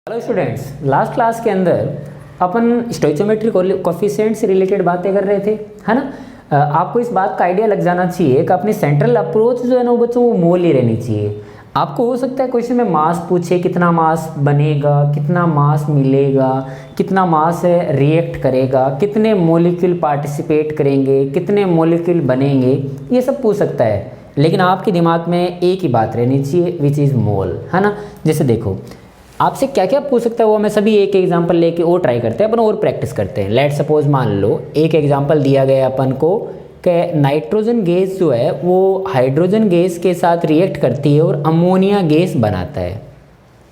Hello students, last class के अंदर अपन स्टोइचोमेट्रिक coefficient से रिलेटेड बातें कर रहे थे, है ना। आपको इस बात का आइडिया लग जाना चाहिए कि अपनी सेंट्रल अप्रोच जो है ना वो बच्चों वो मोल ही रहनी चाहिए। आपको हो सकता है क्वेश्चन में मास पूछे, कितना मास बनेगा, कितना मास मिलेगा, कितना मास रिएक्ट करेगा, कितने मॉलिक्यूल पार्टिसिपेट करेंगे, कितने मॉलिक्यूल बनेंगे, ये सब पूछ सकता है। लेकिन आपके दिमाग में एक ही बात रहनी चाहिए विच इज़ मोल, है ना। जैसे देखो आपसे क्या क्या पूछ सकता है वो मैं सभी एक एग्जांपल लेके और ट्राई करते हैं अपन और प्रैक्टिस करते हैं। लेट सपोज मान लो एक एग्जांपल दिया गया अपन को कि नाइट्रोजन गैस जो है वो हाइड्रोजन गैस के साथ रिएक्ट करती है और अमोनिया गैस बनाता है।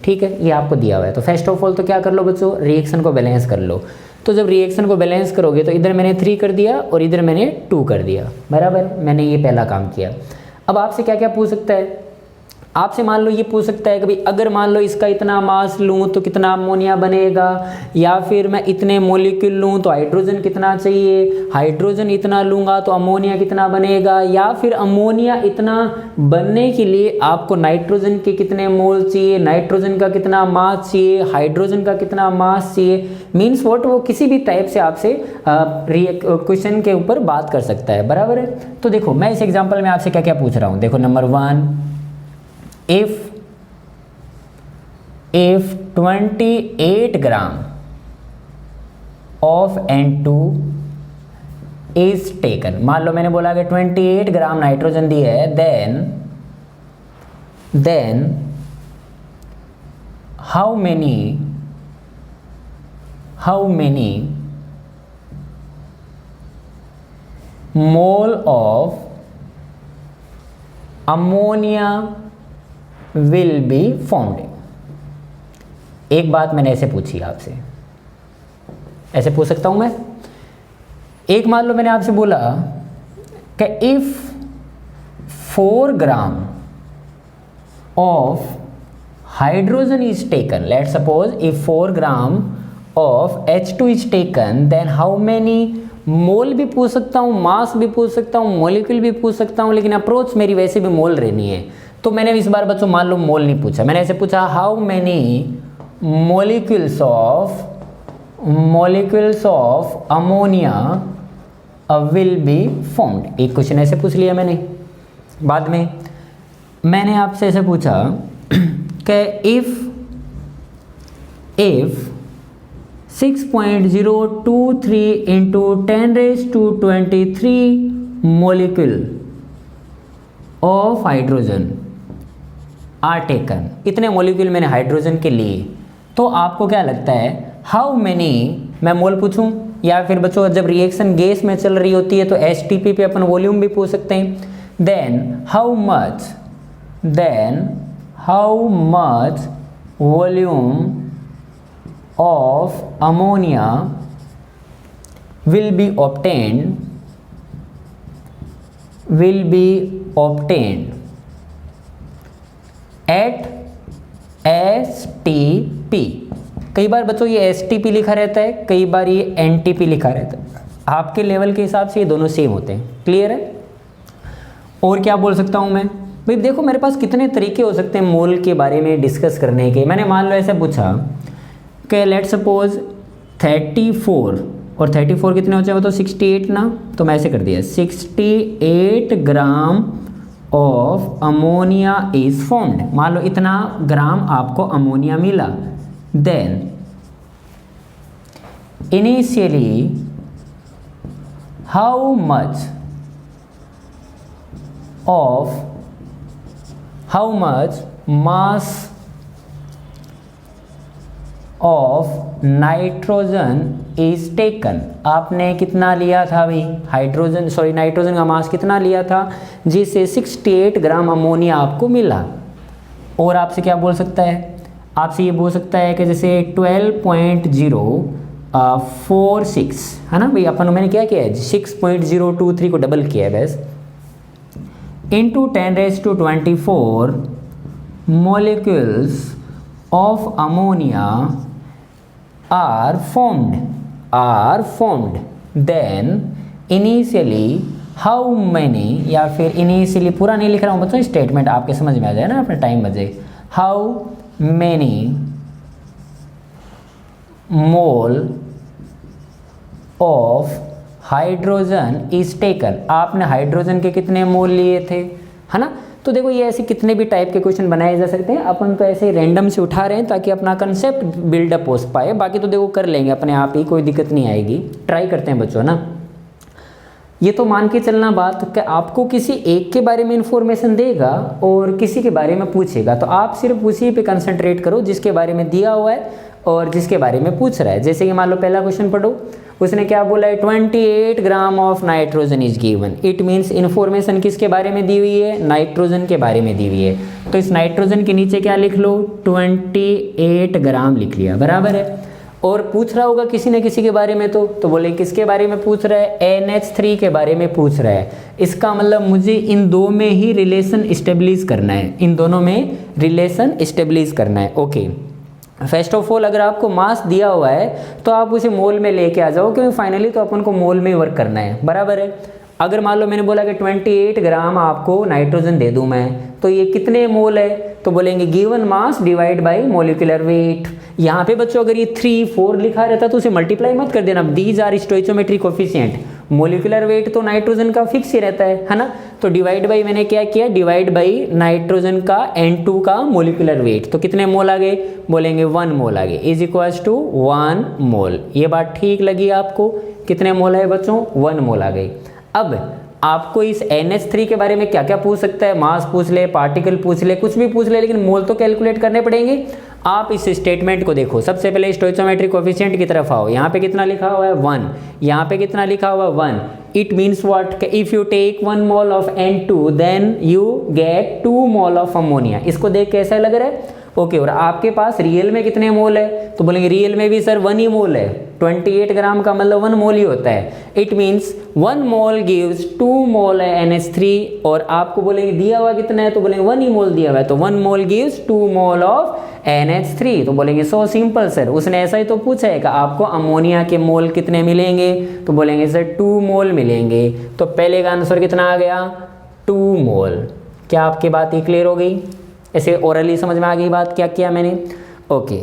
ठीक है, ये आपको दिया हुआ है। तो फर्स्ट ऑफ ऑल तो क्या कर लो बच्चों, रिएक्शन को बैलेंस कर लो। तो जब रिएक्शन को बैलेंस करोगे तो इधर मैंने 3 कर दिया और इधर मैंने 2 कर दिया, बराबर। मैंने ये पहला काम किया। अब आपसे क्या क्या पूछ सकता है, आपसे मान लो ये पूछ सकता है कि भाई अगर मान लो इसका इतना मास लूँ तो कितना अमोनिया बनेगा, या फिर मैं इतने मॉलिक्यूल लूँ तो हाइड्रोजन कितना चाहिए, हाइड्रोजन इतना लूँगा तो अमोनिया कितना बनेगा, या फिर अमोनिया इतना बनने के लिए आपको नाइट्रोजन के कितने मोल चाहिए, नाइट्रोजन का कितना मास चाहिए, हाइड्रोजन का कितना मास चाहिए। मीन्स व्हाट, वो किसी भी टाइप से आपसे क्वेश्चन के ऊपर बात कर सकता है, बराबर है। तो देखो मैं इस एग्जाम्पल में आपसे क्या क्या पूछ रहा हूँ। देखो number 1, if 28 gram of N2 is taken, मान लो मैंने बोला कि 28 ग्राम नाइट्रोजन दी है, then how many mole of ammonia will be formed। एक बात मैंने ऐसे पूछी आपसे, ऐसे पूछ सकता हूं मैं। एक मान लो मैंने आपसे बोला कि if 4 gram of hydrogen is taken, let suppose if 4 gram of H2 is taken, then how many mole भी पूछ सकता हूँ, मास भी पूछ सकता हूँ, मॉलिक्यूल भी पूछ सकता हूँ, लेकिन अप्रोच मेरी वैसे भी मोल रहनी है। तो मैंने इस बार बच्चों मान लो मोल नहीं पूछा, मैंने ऐसे पूछा how many molecules of ammonia will be formed. एक क्वेश्चन ऐसे पूछ लिया मैंने। बाद में मैंने आपसे ऐसे पूछा कि if 6.023 into 10⁻23 molecule of hydrogen are taken, इतने मॉलिक्यूल मैंने हाइड्रोजन के लिए, तो आपको क्या लगता है हाउ मेनी मैं मोल पूछूं, या फिर बच्चों जब रिएक्शन गैस में चल रही होती है तो एसटीपी पे अपन वॉल्यूम भी पूछ सकते हैं। Then how much volume of ammonia will be obtained at STP। कई बार बच्चों ये STP लिखा रहता है, कई बार ये NTP लिखा रहता है। आपके लेवल के हिसाब से ये दोनों सेम होते हैं, क्लियर है। और क्या बोल सकता हूँ मैं, भाई देखो मेरे पास कितने तरीके हो सकते हैं मोल के बारे में डिस्कस करने के। मैंने मान लो ऐसे पूछा कि लेट सपोज 34 और 34 कितने हो जाए तो 68 ना, तो मैं ऐसे कर दिया 68 gram of ammonia is formed. मान लो इतना ग्राम आपको अमोनिया मिला। Then initially how much mass of nitrogen is taken, आपने कितना लिया था भाई नाइट्रोजन का मास कितना लिया था जिससे 68 ग्राम अमोनिया आपको मिला। और आपसे क्या बोल सकता है, आपसे ये बोल सकता है कि जैसे 12.046 है ना भाई, अपन मैंने क्या किया है 6.023 को डबल किया है बस, into 10⁻24 molecules of ammonia are formed, then initially how many, या फिर इनिशियली पूरा नहीं लिख रहा हूँ बच्चों, स्टेटमेंट आपके समझ में आ जाए ना, अपना टाइम बचे। How many mole of hydrogen is taken, आपने हाइड्रोजन के कितने मोल लिए थे, है ना। तो देखो ये ऐसे कितने भी टाइप के क्वेश्चन बनाए जा सकते हैं, अपन तो ऐसे रैंडम से उठा रहे हैं ताकि अपना कंसेप्ट बिल्डअप हो पाए, बाकी तो देखो कर लेंगे अपने आप ही, कोई दिक्कत नहीं आएगी। ट्राई करते हैं बच्चों ना। ये तो मान के चलना बात कि आपको किसी एक के बारे में इंफॉर्मेशन देगा और किसी के बारे में पूछेगा, तो आप सिर्फ उसी पे कंसंट्रेट करो जिसके बारे में दिया हुआ है और जिसके बारे में पूछ रहा है। जैसे कि मान लो पहला क्वेश्चन पढ़ो, उसने क्या बोला है, 28 gram of nitrogen is given. It means information किसके बारे में दी हुई है, नाइट्रोजन के बारे में दी हुई है। तो इस नाइट्रोजन के नीचे क्या लिख लो, 28 ग्राम लिख लिया, बराबर है। और पूछ रहा होगा किसी न किसी के बारे में, तो बोले किसके बारे में पूछ रहा है, NH3 के बारे में पूछ रहा है। इसका मतलब मुझे इन दो में ही रिलेशन इस्टेब्लिश करना है, इन दोनों में रिलेशन इस्टेब्लिश करना है। ओके, फर्स्ट ऑफ ऑल अगर आपको मास दिया हुआ है तो आप उसे मोल में लेके आ जाओ, क्योंकि फाइनली तो अपन को मोल में ही वर्क करना है, बराबर है। अगर मान लो मैंने बोला कि 28 ग्राम आपको नाइट्रोजन दे दूं मैं, तो ये कितने मोल है, तो बोलेंगे given mass divide by molecular wait. यहाँ पे बच्चों अगर ये 3, 4 लिखा रहता तो उसे मल्टीप्लाई मत कर देना, these are stoichiometric coefficient. Molecular weight तो नाइट्रोजन का फिक्स ही रहता है ना। तो डिवाइड बाई मैंने क्या किया, डिवाइड बाई नाइट्रोजन का N2 का मोलिकुलर वेट, तो कितने मोल आ गए, बोलेंगे 1 मोल आ गए, इज इक्वल्स टू 1 मोल। ये बात ठीक लगी आपको, कितने मोल है बच्चों, 1 मोल आ गई। अब आपको इस NH3 के बारे में क्या क्या पूछ सकता है, मास पूछ ले, पार्टिकल पूछ ले, कुछ भी पूछ ले, लेकिन मोल तो कैलकुलेट करने पड़ेंगे। आप इस स्टेटमेंट को देखो, सबसे पहले स्टोइचोमेट्रिक कोफिशिएंट की तरफ आओ। यहाँ पे कितना लिखा हुआ है, 1, यहाँ पे कितना लिखा हुआ है, 1। It means what, if you take 1 mole of N2 then you get 2 mole of ammonia. इसको देख कैसा लग रहा है, ओके। और आपके पास रियल में कितने मोल है, तो बोलेंगे रियल में भी सर 1 ही मोल है, 28 ग्राम का मतलब 1 मोल ही होता है। इट मीन्स 1 मोल गिव्स 2 मोल है NH3, और आपको बोलेंगे दिया हुआ कितना है, तो बोलेंगे 1 ही मोल दिया हुआ है, तो 1 mole gives 2 mole of NH3। तो बोलेंगे सो सिंपल सर, उसने ऐसा ही तो पूछा है कि आपको अमोनिया के मोल कितने मिलेंगे, तो बोलेंगे सर 2 मोल मिलेंगे। तो पहले का आंसर कितना आ गया, 2 मोल। क्या आपकी बात ही क्लियर हो गई, ऐसे ओरली समझ में आ गई बात क्या किया मैंने, ओके।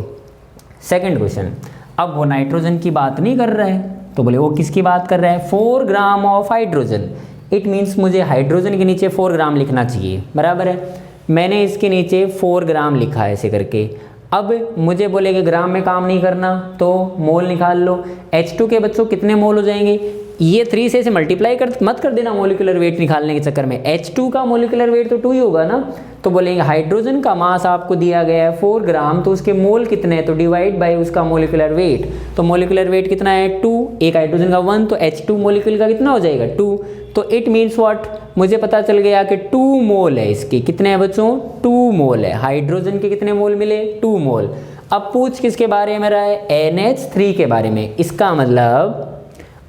सेकंड क्वेश्चन, अब वो नाइट्रोजन की बात नहीं कर रहा है, तो बोले वो किसकी बात कर रहा है, 4 gram of hydrogen. It means मुझे हाइड्रोजन के नीचे 4 ग्राम लिखना चाहिए, बराबर है। मैंने इसके नीचे 4 ग्राम लिखा है ऐसे करके। अब मुझे बोलेगा ग्राम में काम नहीं करना, तो मोल निकाल लो। H2 के बच्चों कितने मोल हो जाएंगे, ये 3 से मल्टीप्लाई मत कर देना मोलिकुलर वेट निकालने के चक्कर में। H2 का मोलिकुलर वेट तो 2 ही होगा ना। तो बोलेंगे हाइड्रोजन का मास आपको दिया गया है 4 ग्राम, तो उसके मोल कितने हैं, तो डिवाइड बाय उसका मोलिकुलर वेट। तो मोलिकुलर वेट कितना है, 2, एक हाइड्रोजन का 1, तो H2 मोलिक्यूल का कितना हो जाएगा, 2। तो इट मीन्स व्हाट, मुझे पता चल गया कि 2 मोल है इसके, कितने हैं बच्चों, 2 मोल है। हाइड्रोजन के कितने मोल मिले, 2 मोल। अब पूछ किसके बारे में रहा है, NH3 के बारे में। इसका मतलब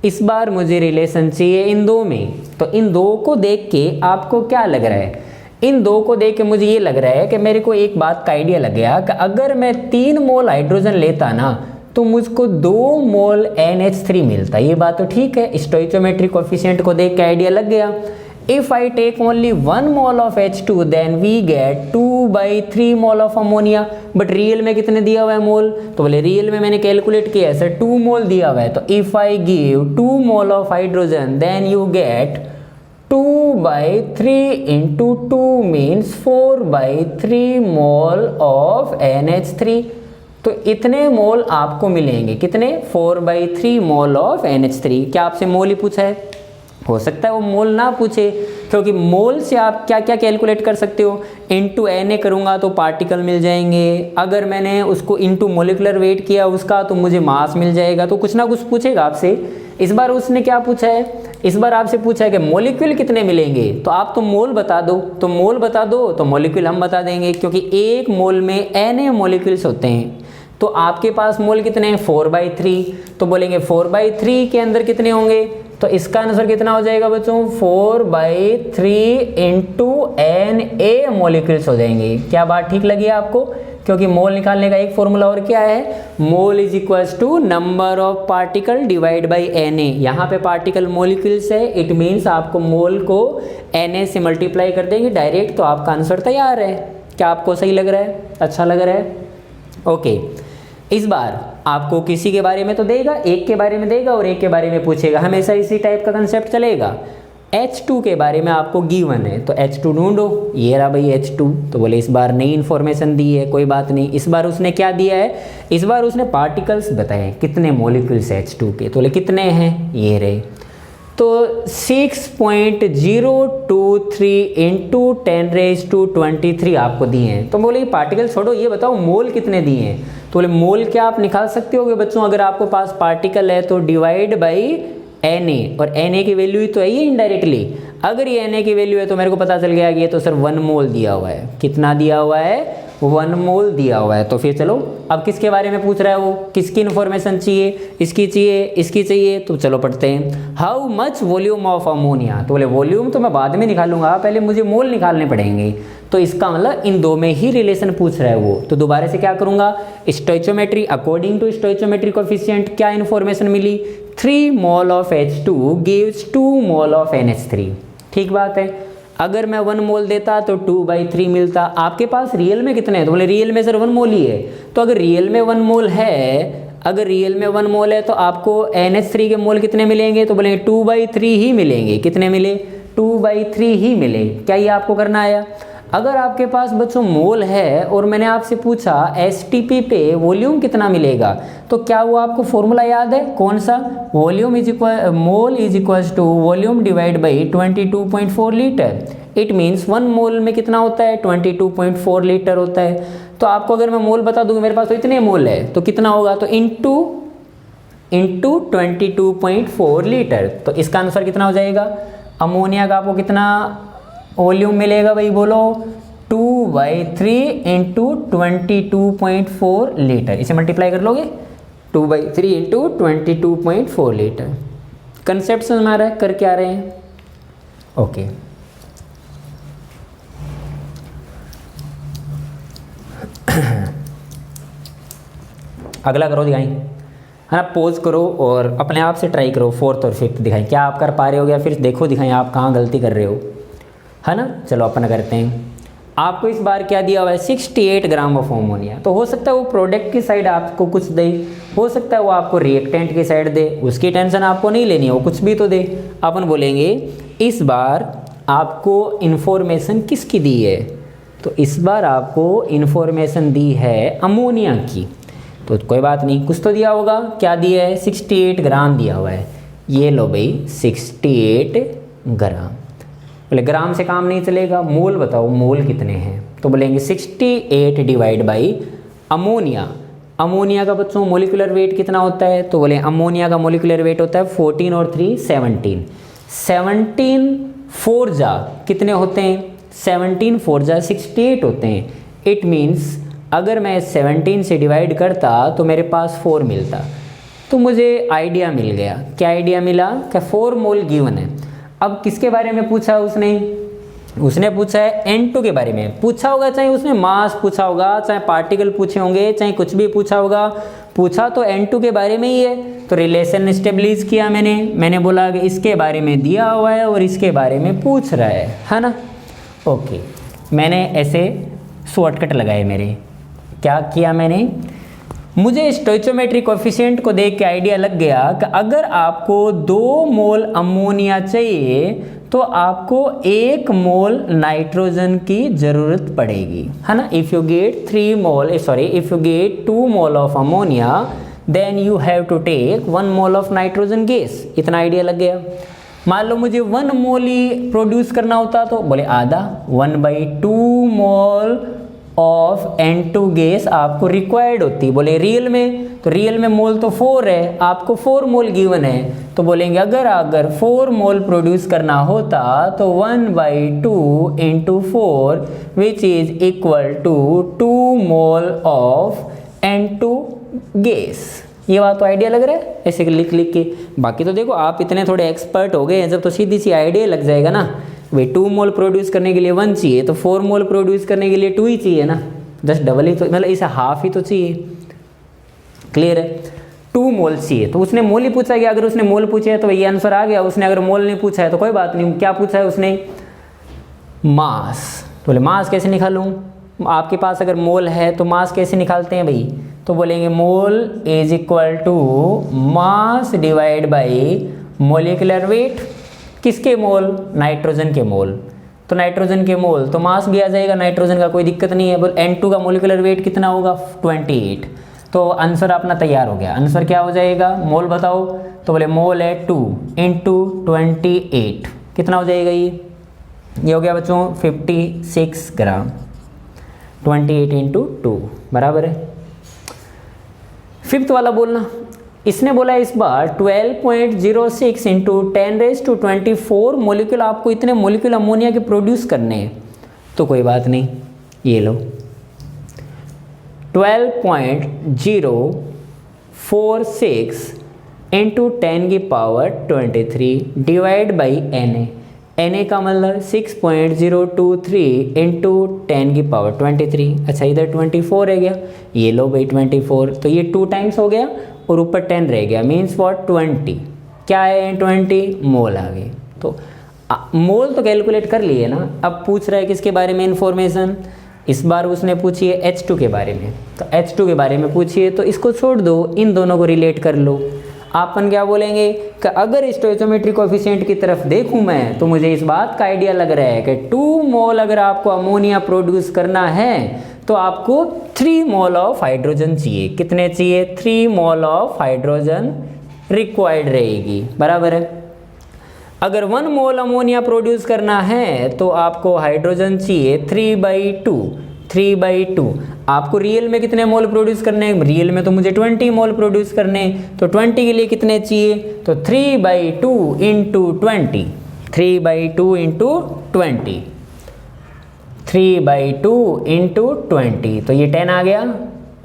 इस बार मुझे रिलेशन चाहिए इन दो में। तो इन दो को देख के आपको क्या लग रहा है, इन दो को देख के मुझे ये लग रहा है कि मेरे को एक बात का आइडिया लग गया कि अगर मैं 3 मोल हाइड्रोजन लेता ना, तो मुझको 2 मोल NH3 मिलता। ये बात तो ठीक है, स्टोइचोमेट्रिक कोफिशिएंट को देख के आइडिया लग गया। If I take only 1 mole of H2 then we get 2/3 mole of ammonia। But real में कितने दिया हुआ है मोल, तो बोले रियल में मैंने कैलकुलेट किया है सर 2 मोल दिया हुआ है। तो if I give 2 mole of hydrogen then you get 2/3 into 2 means 4/3 mole of NH3। तो इतने मोल आपको मिलेंगे, कितने, 4/3 मोल ऑफ NH3। क्या आपसे मोल ही पूछा है, हो सकता है वो मोल ना पूछे, क्योंकि मोल से आप क्या क्या कैलकुलेट कर सकते हो, इनटू Na करूँगा तो पार्टिकल मिल जाएंगे, अगर मैंने उसको इनटू मोलिकुलर वेट किया उसका तो मुझे मास मिल जाएगा। तो कुछ ना कुछ पूछेगा आपसे। इस बार उसने क्या पूछा है, इस बार आपसे पूछा है कि मोलिक्यूल कितने मिलेंगे, तो आप तो मोल बता दो, तो मोल बता दो तो मोलिक्यूल हम बता देंगे, क्योंकि एक मोल में Na मोलिक्यूल्स होते हैं। तो आपके पास मोल कितने हैं, 4/3। तो बोलेंगे 4/3 के अंदर कितने होंगे, तो इसका आंसर कितना हो जाएगा बच्चों, 4/3 इंटू Na मोलिक्यूल्स हो जाएंगे। क्या बात ठीक लगी आपको, क्योंकि मोल निकालने का एक फॉर्मूला और क्या है, mole is equals to number of particle divide by Na। यहाँ पे पार्टिकल मोलिक्यूल्स है, इट मीन्स आपको मोल को Na से मल्टीप्लाई कर देंगे डायरेक्ट, तो आपका आंसर तैयार है। क्या आपको सही लग रहा है, अच्छा लग रहा है, ओके। इस बार आपको किसी के बारे में तो देगा, एक के बारे में देगा और एक के बारे में पूछेगा, हमेशा इसी टाइप का कंसेप्ट चलेगा। H2 के बारे में आपको गिवन है तो H2 ढूंढो, ये रहा भाई H2। तो बोले इस बार नई इन्फॉर्मेशन दी है, कोई बात नहीं। इस बार उसने क्या दिया है, इस बार उसने पार्टिकल्स बताए, कितने मॉलिक्यूल्स H2 के, तो बोले कितने हैं, ये रहे। तो 6.023 इंटू 10⁻23 आपको दिए हैं। तो बोले पार्टिकल छोड़ो, ये बताओ मोल कितने दिए हैं। तो बोले मोल क्या आप निकाल सकते होगे बच्चों, अगर आपको पास पार्टिकल है तो डिवाइड बाई Na, और Na की वैल्यू ही तो है ये इनडायरेक्टली। अगर ये Na की वैल्यू है तो मेरे को पता चल गया कि ये तो सर 1 मोल दिया हुआ है। कितना दिया हुआ है, 1 मोल दिया हुआ है। तो फिर चलो, अब किसके बारे में पूछ रहा है वो, किसकी इन्फॉर्मेशन चाहिए, इसकी चाहिए, इसकी चाहिए। तो चलो पढ़ते हैं। How much volume of ammonia. तो बोले वॉल्यूम तो मैं बाद में निकालूंगा, पहले मुझे मोल निकालने पड़ेंगे। तो इसका मतलब इन दो में ही रिलेशन पूछ रहा है वो। तो दोबारा से क्या करूंगा, stoichiometry, according to stoichiometry coefficient क्या इन्फॉर्मेशन मिली, 3 mole of H2 gives 2 mole of NH3। ठीक बात है। अगर मैं 1 मोल देता तो 2/3 मिलता। आपके पास रियल में कितने हैं, तो बोले रियल में सर 1 मोल ही है। तो अगर रियल में 1 मोल है, अगर रियल में 1 मोल है तो आपको NH3 के मोल कितने मिलेंगे, तो बोलेंगे 2/3 ही मिलेंगे। कितने मिले, 2/3 ही मिले। क्या ये आपको करना आया। अगर आपके पास बच्चों मोल है और मैंने आपसे पूछा STP पे वॉल्यूम कितना मिलेगा, तो क्या वो आपको फॉर्मूला याद है, कौन सा, volume is equal mole is equal to volume divide by 22.4 litre. It means 1 mole में कितना होता है, 22.4 लीटर होता है। तो आपको अगर मैं मोल बता दूँ, मेरे पास तो इतने मोल है, तो कितना होगा, तो इंटू 22.4 लीटर। तो इसका आंसर कितना हो जाएगा, अमोनिया का आपको कितना वॉल्यूम मिलेगा भाई, बोलो 2/3 इंटू 22.4 लीटर। इसे मल्टीप्लाई कर लोगे, 2/3 इंटू 22.4 लीटर। कंसेप्ट समझ में आ रहा है, कर क्या रहे हैं, ओके। अगला करो, दिखाएं, है ना, पोज करो और अपने आप से ट्राई करो, 4th और 5th दिखाएं, क्या आप कर पा रहे हो, या फिर देखो दिखाएं आप कहाँ गलती कर रहे हो, है ना। चलो अपन करते हैं। आपको इस बार क्या दिया हुआ है, 68 ग्राम ऑफ अमोनिया। तो हो सकता है वो प्रोडक्ट की साइड आपको कुछ दे, हो सकता है वो आपको रिएक्टेंट की साइड दे, उसकी टेंशन आपको नहीं लेनी है, वो कुछ भी तो दे। अपन बोलेंगे इस बार आपको इन्फॉर्मेशन किसकी दी है, तो इस बार आपको इन्फॉर्मेशन दी है अमोनिया की। तो कोई बात नहीं, कुछ तो दिया होगा, क्या दिया है, 68 ग्राम दिया हुआ है। ये लो भाई 68 ग्राम। बोले ग्राम से काम नहीं चलेगा, मोल बताओ, मोल कितने हैं। तो बोलेंगे 68 डिवाइड बाई अमोनिया। अमोनिया का बच्चों मोलिकुलर वेट कितना होता है, तो बोले अमोनिया का मोलिकुलर वेट होता है 14 और 3 17। 17 4 जा कितने होते हैं, 17 4 जा 68 होते हैं। इट मीन्स अगर मैं 17 से डिवाइड करता तो मेरे पास 4 मिलता। तो मुझे आइडिया मिल गया, क्या आइडिया मिला, क्या 4 मोल गिवन है। अब किसके बारे में पूछा उसने पूछा है N2 के बारे में पूछा होगा, चाहे उसने मास पूछा होगा, चाहे पार्टिकल पूछे होंगे, चाहे कुछ भी पूछा होगा, पूछा तो N2 के बारे में ही है। तो रिलेशन स्टेब्लिश किया मैंने बोला कि इसके बारे में दिया हुआ है और इसके बारे में पूछ रहा है ना। ओके, मैंने ऐसे शॉर्टकट लगाए मेरे, क्या किया मैंने, मुझे स्टोइचोमेट्री कोफिशिएंट को देख के आइडिया लग गया कि अगर आपको 2 मोल अमोनिया चाहिए तो आपको 1 मोल नाइट्रोजन की ज़रूरत पड़ेगी, है ना। If you get 2 mole of ammonia then you have to take 1 mole of nitrogen gas. इतना आइडिया लग गया। मान लो मुझे 1 मोल ही प्रोड्यूस करना होता तो बोले आधा 1/2 मोल ऑफ N2 गैस आपको रिक्वायर्ड होती। बोले रियल में, तो रियल में मोल तो 4 है, आपको 4 मोल गिवन है। तो बोलेंगे अगर 4 मोल प्रोड्यूस करना होता तो 1/2 into 4 which is equal to 2 mole of N2 gas. ये बात तो आइडिया लग रहा है ऐसे लिख के। बाकी तो देखो आप इतने थोड़े एक्सपर्ट हो गए हैं जब, तो सीधी सी आइडिया लग जाएगा ना भाई। 2 मोल प्रोड्यूस करने के लिए 1 चाहिए, तो 4 मोल प्रोड्यूस करने के लिए 2 ही चाहिए ना, जस्ट डबल ही तो, मतलब इसे हाफ ही तो चाहिए। क्लियर है, 2 मोल चाहिए। तो उसने मोल ही पूछा गया, अगर उसने मोल पूछे है तो ये आंसर आ गया। उसने अगर मोल नहीं पूछा है तो कोई बात नहीं, क्या पूछा है उसने, मास। तो बोले मास कैसे निकालूं, आपके पास अगर मोल है तो मास कैसे निकालते हैं भाई, तो बोलेंगे mole is equal to mass divide by molecular weight. किसके मोल? नाइट्रोजन के मोल। तो नाइट्रोजन के मोल तो मास भी आ जाएगा नाइट्रोजन का, कोई दिक्कत नहीं है। बोल N2 का मोलिकुलर वेट कितना होगा? 28। तो आंसर अपना तैयार हो गया। आंसर क्या हो जाएगा? मोल बताओ। तो बोले मोल है 2 इंटू 28, कितना हो जाएगा ये हो गया बच्चों 56 ग्राम। 28 इंटू 2 बराबर है। फिफ्थ वाला बोलना, इसने बोला इस बार 12.06 इंटू 10⁻24 मोलिक्यूल, आपको इतने मोलिक्यूल अमोनिया के प्रोड्यूस करने हैं। तो कोई बात नहीं, ये लो 12.046 इंटू 10⁻23 डिवाइड बाई Na का मतलब 6.023 इंटू 10⁻23। अच्छा इधर 24 रह गया, ये लो भाई 24, तो ये 2 टाइम्स हो गया और ऊपर 10 रह गया, मीन्स फॉर 20। क्या है 20? मोल आ गए। तो मोल तो कैलकुलेट कर लिए ना। अब पूछ रहा है किसके बारे में इन्फॉर्मेशन? इस बार उसने पूछी है H2 के बारे में। तो H2 के बारे में पूछिए तो इसको छोड़ दो, इन दोनों को रिलेट कर लो। आपन क्या बोलेंगे कि अगर स्टोइचोमेट्रिक कोफिशिएंट की तरफ देखूं मैं तो मुझे इस बात का आइडिया लग रहा है कि 2 मोल अगर आपको अमोनिया प्रोड्यूस करना है तो आपको 3 मोल ऑफ हाइड्रोजन चाहिए। कितने चाहिए? 3 मोल ऑफ हाइड्रोजन रिक्वायर्ड रहेगी, बराबर है। अगर 1 मोल अमोनिया प्रोड्यूस करना है तो आपको हाइड्रोजन चाहिए 3/2। आपको रियल में कितने मोल प्रोड्यूस करने हैं? रियल में तो मुझे 20 मोल प्रोड्यूस करने हैं, तो 20 के लिए कितने चाहिए? तो 3/2 इंटू 20, 3/2 इंटू 20, 3/2 इंटू 20, तो ये 10 आ गया।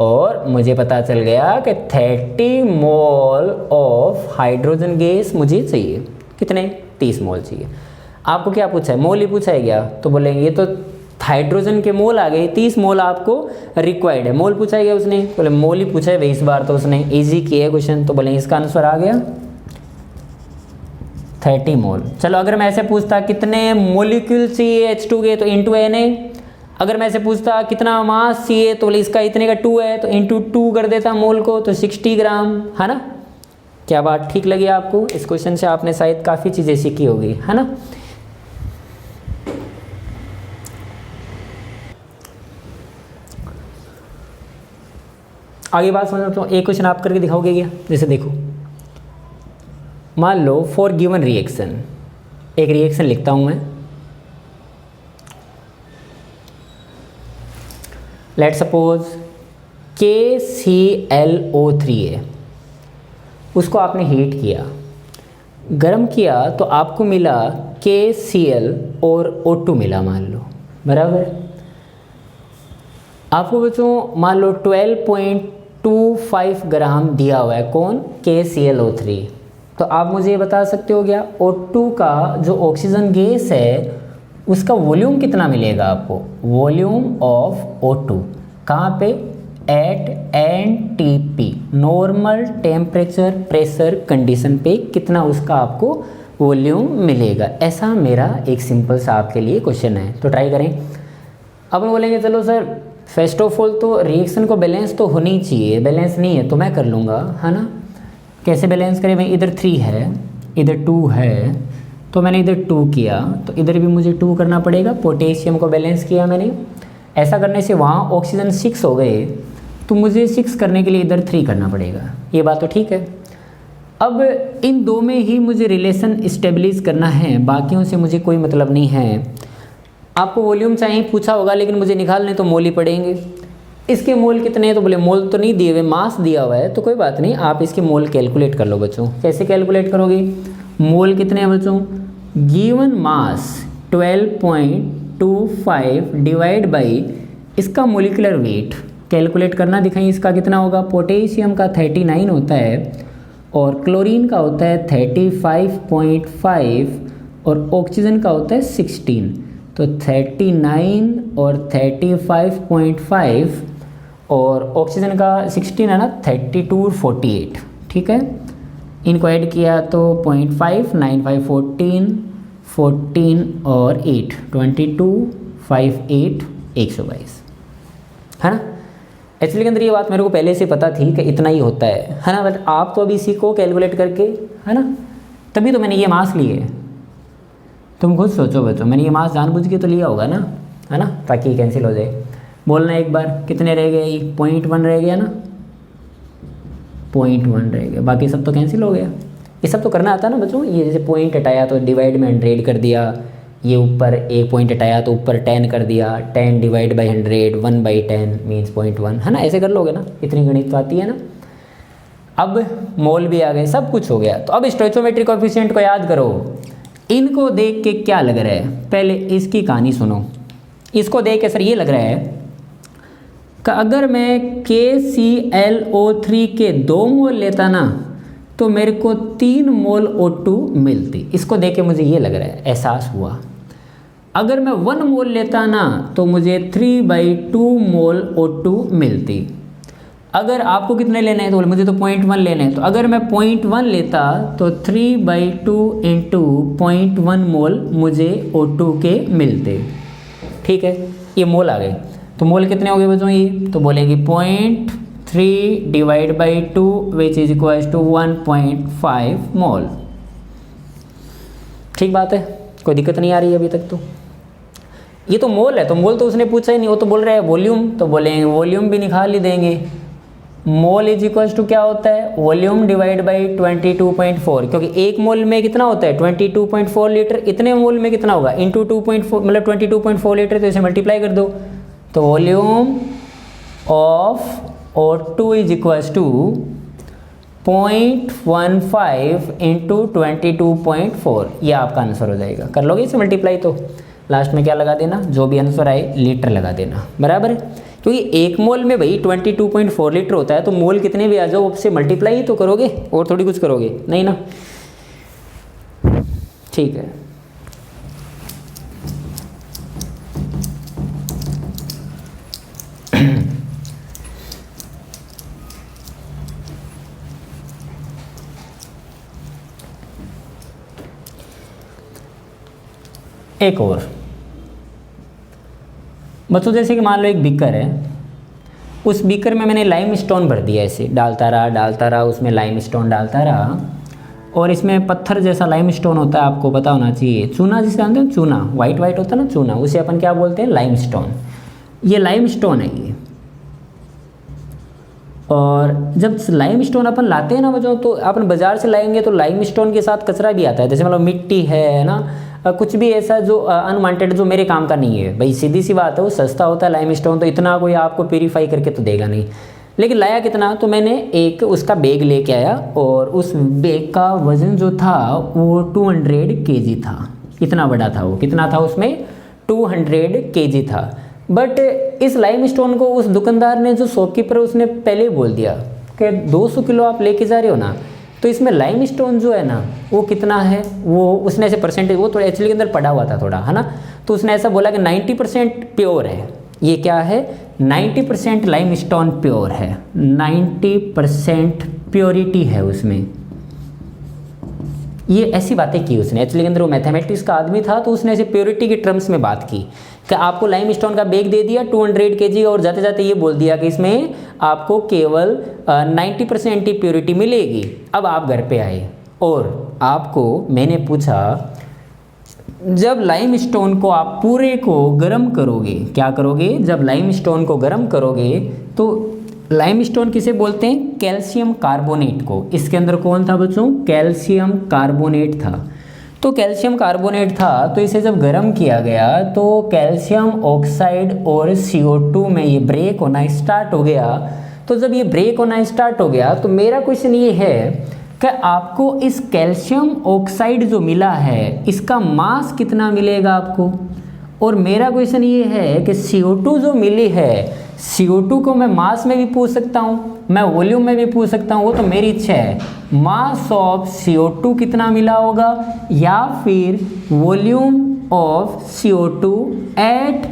और मुझे पता चल गया कि 30 मोल ऑफ हाइड्रोजन गैस मुझे चाहिए। कितने? 30 मोल चाहिए। आपको क्या पूछा है? मोल ही पूछा है क्या? तो बोलेंगे ये तो हाइड्रोजन के मोल आ गए, 30 मोल आपको रिक्वायर्ड है। मोल पूछा है क्या उसने? बोले मोल ही पूछा है भाई, इस बार तो उसने इजी किया है क्वेश्चन। तो बोलेंगे इसका आंसर आ गया 30 मोल। चलो अगर मैं ऐसे पूछता कितने मोलिक्यूल चाहिए H2 के, तो इंटू Na। अगर मैं ऐसे पूछता कितना मास चाहिए, तो बोले इसका इतने का 2 है, तो इंटू 2 कर देता मोल को, तो 60 ग्राम, है ना। क्या बात ठीक लगी आपको? इस क्वेश्चन से आपने शायद काफ़ी चीज़ें सीखी होगी, है ना। आगे बात समझो तो एक क्वेश्चन आप करके दिखाओगे क्या? जैसे देखो, मान लो फॉर गिवन रिएक्शन, एक रिएक्शन लिखता हूं मैं। लेट सपोज KClO3 है, उसको आपने हीट किया, गर्म किया, तो आपको मिला KCl और O2 मिला, मान लो, बराबर। आपको बच्चों मान लो 12.25 ग्राम दिया हुआ है, कौन? KClO3। तो आप मुझे ये बता सकते हो क्या O2 का जो ऑक्सीजन गैस है उसका वॉल्यूम कितना मिलेगा आपको? वॉल्यूम ऑफ O2 कहाँ पे? At NTP, normal temperature pressure condition पे कितना उसका आपको वॉल्यूम मिलेगा। ऐसा मेरा एक सिंपल सा आपके लिए क्वेश्चन है, तो ट्राई करें। अब बोलेंगे चलो सर फर्स्ट ऑफ ऑल तो रिएक्शन को बैलेंस तो होनी चाहिए, बैलेंस नहीं है तो मैं कर लूँगा, है ना। कैसे बैलेंस करें भाई? इधर 3 है, इधर 2 है, तो मैंने इधर 2 किया, तो इधर भी मुझे 2 करना पड़ेगा। पोटेशियम को बैलेंस किया मैंने, ऐसा करने से वहाँ ऑक्सीजन 6 हो गए, तो मुझे 6 करने के लिए इधर 3 करना पड़ेगा। ये बात तो ठीक है। अब इन दो में ही मुझे रिलेशन इस्टेब्लिश करना है, बाकियों से मुझे कोई मतलब नहीं है। आपको वॉल्यूम चाहिए पूछा होगा, लेकिन मुझे निकालने तो मोल ही पड़ेंगे। इसके मोल कितने हैं? तो बोले मोल तो नहीं दिए हुए, मास दिया हुआ है, तो कोई बात नहीं, आप इसके मोल कैलकुलेट कर लो बच्चों। कैसे कैलकुलेट करोगे? मोल कितने हैं बच्चों? गिवन मास 12.25 डिवाइड बाई इसका मोलिकुलर वेट कैलकुलेट करना। दिखाइए इसका कितना होगा? पोटेशियम का 39 होता है और क्लोरीन का होता है 35.5 और ऑक्सीजन का होता है 16। तो 39 और 35.5 और ऑक्सीजन का 16 है ना, 32 और 48, ठीक है। इनको ऐड किया तो 0.5 9 5 14 और 8 22 5 8 122, है ना। एक्चुअली के अंदर ये बात मेरे को पहले से पता थी कि इतना ही होता है ना, बट आप तो अभी इसी को कैलकुलेट करके, है ना, तभी तो मैंने ये मास लिए। तुम खुद सोचो बच्चों, मैंने ये मास जानबूझ के तो लिया होगा ना, है ना, ताकि कैंसिल हो जाए। बोलना एक बार, कितने रह गए? 0.1 रह गया ना, 0.1 रह गया, बाकी सब तो कैंसिल हो गया। ये सब तो करना आता है ना बच्चों। ये जैसे पॉइंट हटाया तो डिवाइड में 100 कर दिया, ये ऊपर एक पॉइंट हटाया तो ऊपर 10 कर दिया, 10 डिवाइड बाई 100, 1/10 मीन्स 0.1, है ना, ऐसे कर लोगे ना, इतनी गणित तो आती है ना। अब मोल भी आ गए, सब कुछ हो गया। तो अब स्टोइचोमेट्रिक कोएफिशिएंट को याद करो। इनको देख के क्या लग रहा है, पहले इसकी कहानी सुनो। इसको देख के सर ये लग रहा है कि अगर मैं KClO3 के 2 मोल लेता ना तो मेरे को 3 मोल O2 मिलती। इसको देख के मुझे ये लग रहा है, एहसास हुआ। अगर मैं 1 मोल लेता ना तो मुझे 3/2 मोल O2 मिलती। अगर आपको कितने लेने हैं तो मुझे तो 0.1 लेने हैं, तो अगर मैं 0.1 लेता तो 3/2 इंटू 0.1 मोल मुझे O2 के मिलते। ठीक है, ये मोल आ गए। तो मोल कितने हो गए बच्चों ये? तो बोलेंगे 0.3 divide by 2 which is equal to 1.5 mole. ठीक बात है, कोई दिक्कत नहीं आ रही है अभी तक। तो ये तो मोल है, तो मोल तो उसने पूछा ही नहीं, वो तो बोल रहा है वॉल्यूम, तो बोलेंगे वॉल्यूम भी निकाल ही देंगे। मोल इज इक्वल टू क्या होता है? वॉल्यूम डिवाइड बाई 22.4, क्योंकि एक मोल में कितना होता है? 22.4 लीटर। इतने मोल में कितना होगा? इंटू 2.4 मतलब 22.4 लीटर, तो इसे मल्टीप्लाई कर दो। तो volume of O2 is equal to 0.15 into 22.4, ये आपका आंसर हो जाएगा। कर लोगे इसे मल्टीप्लाई, तो लास्ट में क्या लगा देना? जो भी आंसर आए लीटर लगा देना, बराबर है। क्योंकि एक मोल में भाई 22.4 लीटर होता है, तो मोल कितने भी आ जाओ उससे मल्टीप्लाई ही तो करोगे, और थोड़ी कुछ करोगे नहीं ना। ठीक है, एक और बच्चों, जैसे कि मान लो एक बीकर है, उस बीकर में मैंने लाइम स्टोन भर दिया, ऐसे डालता रहा, उसमें लाइम स्टोन डालता रहा, और इसमें पत्थर जैसा लाइम स्टोन होता है, आपको पता होना चाहिए, चूना जिसे जानते हो, चूना वाइट वाइट होता है ना चूना, उसे अपन क्या बोलते हैं? Lime stone. ये लाइम स्टोन है ये। और जब लाइम स्टोन अपन लाते हैं ना बच्चों, तो अपन बाजार से लाएंगे तो लाइम स्टोन के साथ कचरा भी आता है, जैसे मतलब मिट्टी है ना, कुछ भी ऐसा जो अनवांटेड, जो मेरे काम का नहीं है भाई, सीधी सी बात है, वो सस्ता होता है लाइम स्टोन, तो इतना कोई आपको प्यूरीफाई करके तो देगा नहीं। लेकिन लाया कितना? तो मैंने एक उसका बैग लेके आया, और उस बैग का वज़न जो था वो 200 kg था। इतना बड़ा था वो। कितना था उसमें? 200 kg था। बट इस लाइम स्टोन को उस दुकानदार ने, जो शॉपकीपर, उसने पहले ही बोल दिया कि 200 किलो आप लेके जा रहे हो ना, तो इसमें लाइम स्टोन जो है ना वो कितना है, वो उसने ऐसे परसेंटेज, वो तो एक्चुअली के अंदर पढ़ा हुआ था थोड़ा, है ना, तो उसने ऐसा बोला कि 90% प्योर है। ये क्या है? 90% लाइम स्टोन प्योर है, 90% प्योरिटी है उसमें। ये ऐसी बातें की उसने। एक्चुअली के अंदर वो मैथमेटिक्स का आदमी था, तो उसने ऐसे प्योरिटी के टर्म्स में बात की कि आपको लाइम स्टोन का बैग दे दिया 200 kg, और जाते जाते ये बोल दिया कि इसमें आपको केवल 90% ही प्योरिटी मिलेगी। अब आप घर पे आए और आपको मैंने पूछा, जब लाइम स्टोन को आप पूरे को गर्म करोगे, क्या करोगे? जब लाइम स्टोन को गर्म करोगे तो लाइम स्टोन किसे बोलते हैं? कैल्शियम कार्बोनेट को। इसके अंदर कौन था बच्चों? कैल्शियम कार्बोनेट था। तो कैल्शियम कार्बोनेट था, तो इसे जब गर्म किया गया तो कैल्शियम ऑक्साइड और CO2 में ये ब्रेक होना स्टार्ट हो गया। तो जब ये ब्रेक होना स्टार्ट हो गया, तो मेरा क्वेश्चन ये है कि आपको इस कैल्शियम ऑक्साइड जो मिला है, इसका मास कितना मिलेगा आपको? और मेरा क्वेश्चन ये है कि CO2 जो मिली है, CO2 को मैं मास में भी पूछ सकता हूँ, मैं वॉल्यूम में भी पूछ सकता हूँ, वो तो मेरी इच्छा है। मास ऑफ CO2 कितना मिला होगा, या फिर volume of CO2 eight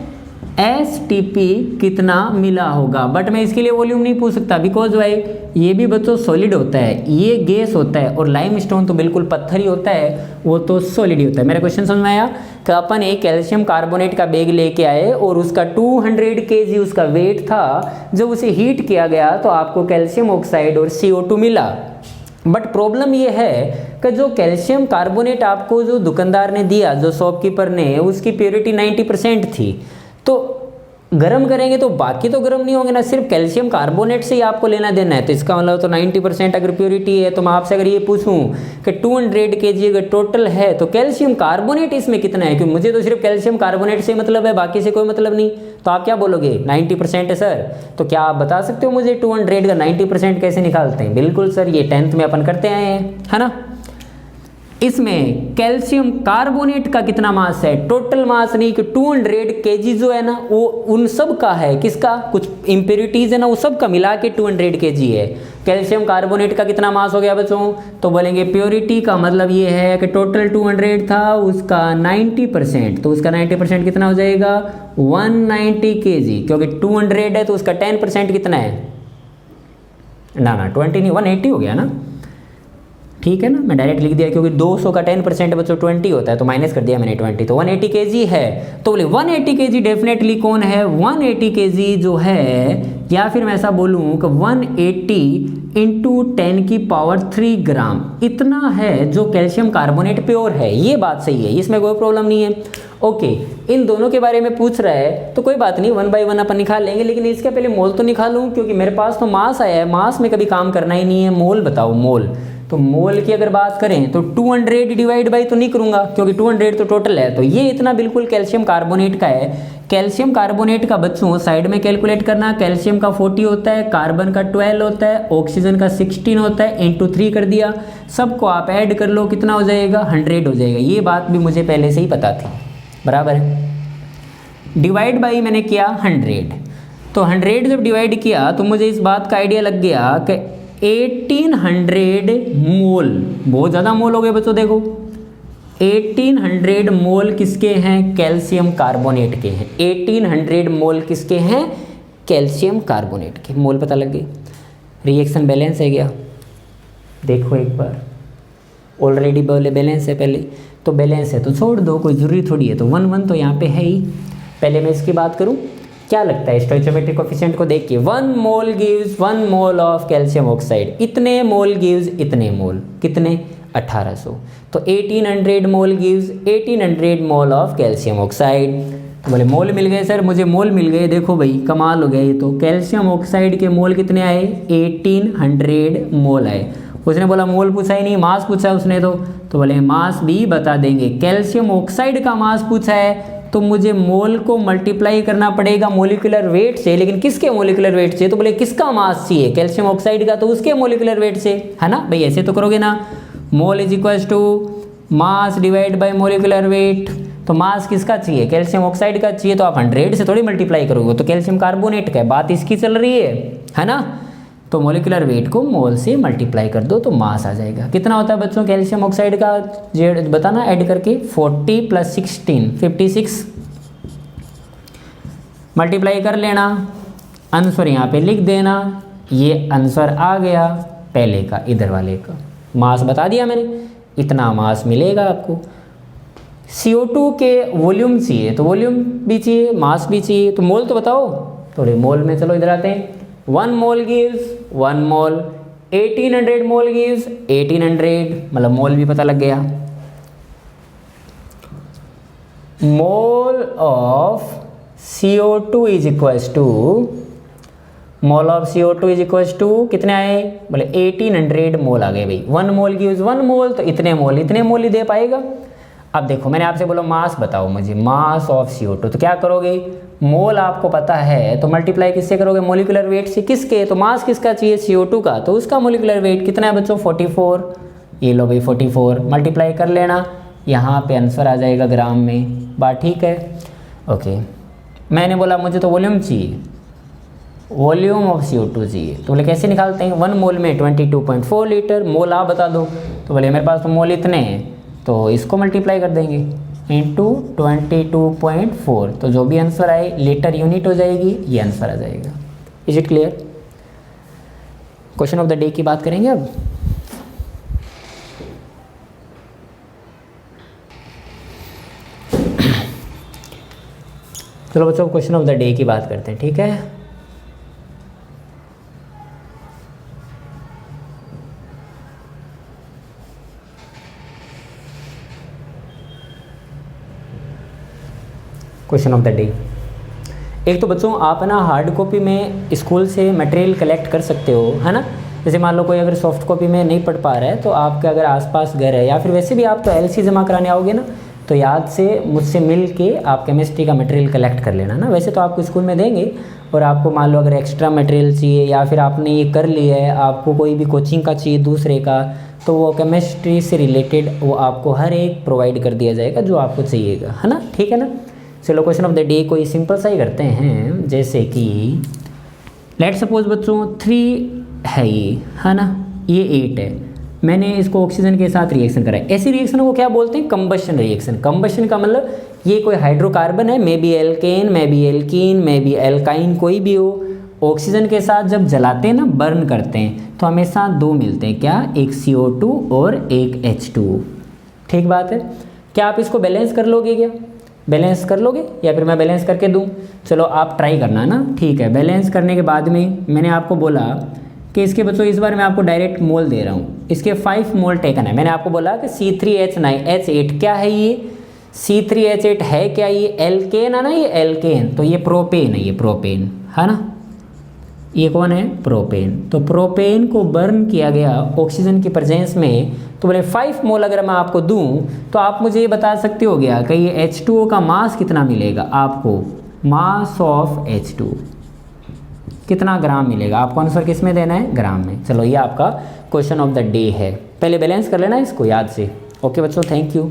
STP कितना मिला होगा, बट मैं इसके लिए वॉल्यूम नहीं पूछ सकता बिकॉज भाई ये भी बच्चों सॉलिड होता है, ये गैस होता है और लाइमस्टोन तो बिल्कुल पत्थर ही होता है, वो तो सॉलिड ही होता है। मेरा क्वेश्चन समझ में आया कि अपन एक कैल्शियम कार्बोनेट का बैग लेके आए और उसका 200 kg उसका वेट था, जब उसे हीट किया गया तो आपको कैल्शियम ऑक्साइड और CO2 मिला। बट प्रॉब्लम ये है कि जो कैल्शियम कार्बोनेट आपको जो दुकानदार ने दिया, जो शॉपकीपर ने, उसकी प्योरिटी 90% थी, तो गर्म करेंगे तो बाकी तो गर्म नहीं होंगे ना, सिर्फ कैल्शियम कार्बोनेट से ही आपको लेना देना है, तो इसका मतलब तो 90% अगर प्योरिटी है तो मैं आपसे अगर ये पूछूं कि 200 kg अगर टोटल है तो कैल्शियम कार्बोनेट इसमें कितना है, क्योंकि मुझे तो सिर्फ कैल्शियम कार्बोनेट से मतलब है, बाकी से कोई मतलब नहीं, तो आप क्या बोलोगे 90% है सर। तो क्या आप बता सकते हो मुझे 200 का 90% कैसे निकालते हैं? बिल्कुल सर, ये 10th में अपन करते आए हैं, है ना। इसमें कैल्शियम कार्बोनेट का कितना मास है, टोटल मास नहीं कि 200 kg जो है ना वो उन सब का है, किसका, कुछ इम्प्योरिटीज है ना वो सब का मिला के 200 kg है। कैल्शियम कार्बोनेट का कितना मास हो गया बच्चों, तो बोलेंगे प्योरिटी का मतलब ये है कि टोटल 200 था, उसका 90%, तो उसका 90% कितना हो जाएगा 190 kg, क्योंकि 200 है तो उसका 10% कितना है, ना 20 नहीं 180 हो गया ना, ठीक है ना, मैं डायरेक्ट लिख दिया क्योंकि 200 का 10% बच्चों 20 होता है, तो माइनस कर दिया मैंने 20, तो 180 kg है। तो बोले 180 kg डेफिनेटली कौन है, 180 kg जो है, या फिर मैं ऐसा बोलूँ कि 180 इंटू 10³ ग्राम इतना है जो कैल्शियम कार्बोनेट प्योर है। ये बात सही है, इसमें कोई प्रॉब्लम नहीं है। ओके, इन दोनों के बारे में पूछ रहा है तो कोई बात नहीं, 1 by 1 अपन निकाल लेंगे, लेकिन इसके पहले मोल तो निकालूं, क्योंकि मेरे पास तो मास आया है, मास में कभी काम करना ही नहीं है। मोल बताओ, मोल, तो मोल की अगर बात करें तो 200 डिवाइड बाई तो नहीं करूंगा क्योंकि 200 तो टोटल है, तो ये इतना बिल्कुल कैल्शियम कार्बोनेट का है। कैल्शियम कार्बोनेट का बच्चों साइड में कैलकुलेट करना, कैल्शियम का 40 होता है, कार्बन का 12 होता है, ऑक्सीजन का 16 होता है, इंटू 3 कर दिया, सबको आप ऐड कर लो, कितना हो जाएगा 100 हो जाएगा। ये बात भी मुझे पहले से ही पता थी, बराबर है। डिवाइड बाई मैंने किया 100, तो 100 जब डिवाइड किया तो मुझे इस बात का आइडिया लग गया कि 1800 मोल, बहुत ज़्यादा मोल हो गए बच्चों, देखो 1800 मोल किसके हैं, कैल्शियम कार्बोनेट के हैं। 1800 मोल किसके हैं, कैल्शियम कार्बोनेट के। मोल पता लग गई, रिएक्शन बैलेंस है क्या, देखो एक बार, ऑलरेडी बोले बैलेंस है पहले, तो बैलेंस है तो छोड़ दो, कोई ज़रूरी थोड़ी है, तो 1 तो यहाँ पे है ही। पहले मैं इसकी बात करूँ, क्या लगता है स्टोइचोमेट्रिक कोफिशिएंट को देख के, 1 mole gives 1 mole of calcium oxide, इतने मोल गिव्स इतने मोल, कितने 1800, तो 1800 mole gives 1800 mole of calcium oxide. तो बोले मोल मिल गए सर, मुझे मोल मिल गए, देखो भाई कमाल हो गया ये तो। कैल्शियम ऑक्साइड के मोल कितने आए, 1800 मोल आए। उसने बोला मोल पूछा ही नहीं, मास पूछा उसने, तो बोले मास भी बता देंगे। कैल्शियम ऑक्साइड का मास पूछा है तो मुझे मोल को मल्टीप्लाई करना पड़ेगा मोलिकुलर वेट से, लेकिन किसके मोलिकुलर वेट से, तो बोले किसका मास चाहिए, कैल्शियम ऑक्साइड का, तो उसके मोलिकुलर वेट से, है ना भाई, ऐसे तो करोगे ना। Mole is equal to mass divide by molecular weight, तो मास किसका चाहिए, कैल्शियम ऑक्साइड का चाहिए, तो आप 100 से थोड़ी मल्टीप्लाई करोगे, तो कैल्शियम कार्बोनेट का बात इसकी चल रही है ना। तो मोलिकुलर वेट को मोल से मल्टीप्लाई कर दो तो मास आ जाएगा। कितना होता है बच्चों कैल्शियम ऑक्साइड का, बताना ऐड करके, 40 + 16 56, मल्टीप्लाई कर लेना, आंसर यहाँ पे लिख देना, ये आंसर आ गया पहले का, इधर वाले का मास बता दिया मैंने, इतना मास मिलेगा आपको। CO2 के वॉल्यूम चाहिए तो वॉल्यूम भी चाहिए, मास भी चाहिए, तो मोल तो बताओ, थोड़े मोल में चलो इधर आते हैं। 1 मोल गिव्स 1 मोल, 1800 मोल गिव्स 1800, मतलब मोल भी पता लग गया। Mole of CO2 is equals to, mole of CO2 is equals to कितने आए, बोले 1800 मोल आ गए भाई। 1 मोल गिव्स 1 मोल, तो इतने मोल ही दे पाएगा। अब देखो मैंने आपसे बोला मास बताओ मुझे, मास ऑफ CO2, तो क्या करोगे, मोल आपको पता है तो मल्टीप्लाई किससे करोगे, मोलिकुलर वेट से, किसके, तो मास किसका चाहिए, CO2 का, तो उसका मोलिकुलर वेट कितना है बच्चों 44, ये लो भाई 44, मल्टीप्लाई कर लेना, यहाँ पे आंसर आ जाएगा ग्राम में, बात ठीक है। ओके, मैंने बोला मुझे तो वॉल्यूम चाहिए, वॉल्यूम ऑफ CO2 चाहिए, तो बोले कैसे निकालते हैं, 1 मोल में 22.4 लीटर, मोल आप बता दो, तो बोले मेरे पास तो मोल इतने हैं, तो इसको मल्टीप्लाई कर देंगे, इंटू 22.4, तो जो भी आंसर आए लीटर यूनिट हो जाएगी, ये आंसर आ जाएगा। Is it clear? Question of the day की बात करेंगे अब। चलो बच्चों क्वेश्चन ऑफ द डे की बात करते हैं, ठीक है। क्वेश्चन ऑफ द डे, एक तो बच्चों आप ना हार्ड कॉपी में स्कूल से मटेरियल कलेक्ट कर सकते हो, है ना। जैसे मान लो कोई अगर सॉफ्ट कॉपी में नहीं पढ़ पा रहा है तो आपके अगर आसपास घर है, या फिर वैसे भी आप तो एलसी जमा कराने आओगे ना, तो याद से मुझसे मिल के आप केमिस्ट्री का मटेरियल कलेक्ट कर लेना ना। वैसे तो आपको स्कूल में देंगे, और आपको मान लो अगर एक्स्ट्रा मटेरियल चाहिए या फिर आपने ये कर लिया है, आपको कोई भी कोचिंग का चाहिए दूसरे का, तो वो केमिस्ट्री से रिलेटेड वो आपको हर एक प्रोवाइड कर दिया जाएगा जो आपको चाहिएगा, है ना, ठीक है ना। चलो क्वेश्चन ऑफ द डे कोई सिंपल सा ही करते हैं, जैसे कि लेट सपोज बच्चों 3 है ये, है ना, ये 8 है, मैंने इसको ऑक्सीजन के साथ रिएक्शन कराया। ऐसी रिएक्शन को क्या बोलते हैं? Combustion reaction. कंबशन का मतलब ये कोई हाइड्रोकार्बन है, maybe alkane, maybe alkene, maybe alkyne, कोई भी हो, ऑक्सीजन के साथ जब जलाते हैं ना, बर्न करते हैं, तो हमेशा 2 मिलते हैं, क्या? एक CO2 और एक H2। ठीक बात है। क्या आप इसको बैलेंस कर लोगे? क्या बैलेंस कर लोगे, या फिर मैं बैलेंस करके दूं? चलो आप ट्राई करना ना, ठीक है। बैलेंस करने के बाद में मैंने आपको बोला कि इसके बच्चों इस बार मैं आपको डायरेक्ट मोल दे रहा हूँ, इसके 5 मोल टेकन है। मैंने आपको बोला कि C3H9H8 क्या है ये? C3H8 है क्या? ये एल्केन है ना, ये एल्केन, तो ये प्रोपेन है, ये प्रोपेन है ना, ये कौन है? प्रोपेन। तो प्रोपेन को बर्न किया गया ऑक्सीजन की प्रेजेंस में, तो बोले 5 मोल अगर मैं आपको दूं तो आप मुझे ये बता सकते हो गया कि ये H2O का मास कितना मिलेगा आपको? मास ऑफ H2 कितना ग्राम मिलेगा आपको? आंसर किस में देना है? ग्राम में। चलो ये आपका क्वेश्चन ऑफ द डे है। पहले बैलेंस कर लेना इसको याद से। ओके बच्चों, थैंक यू।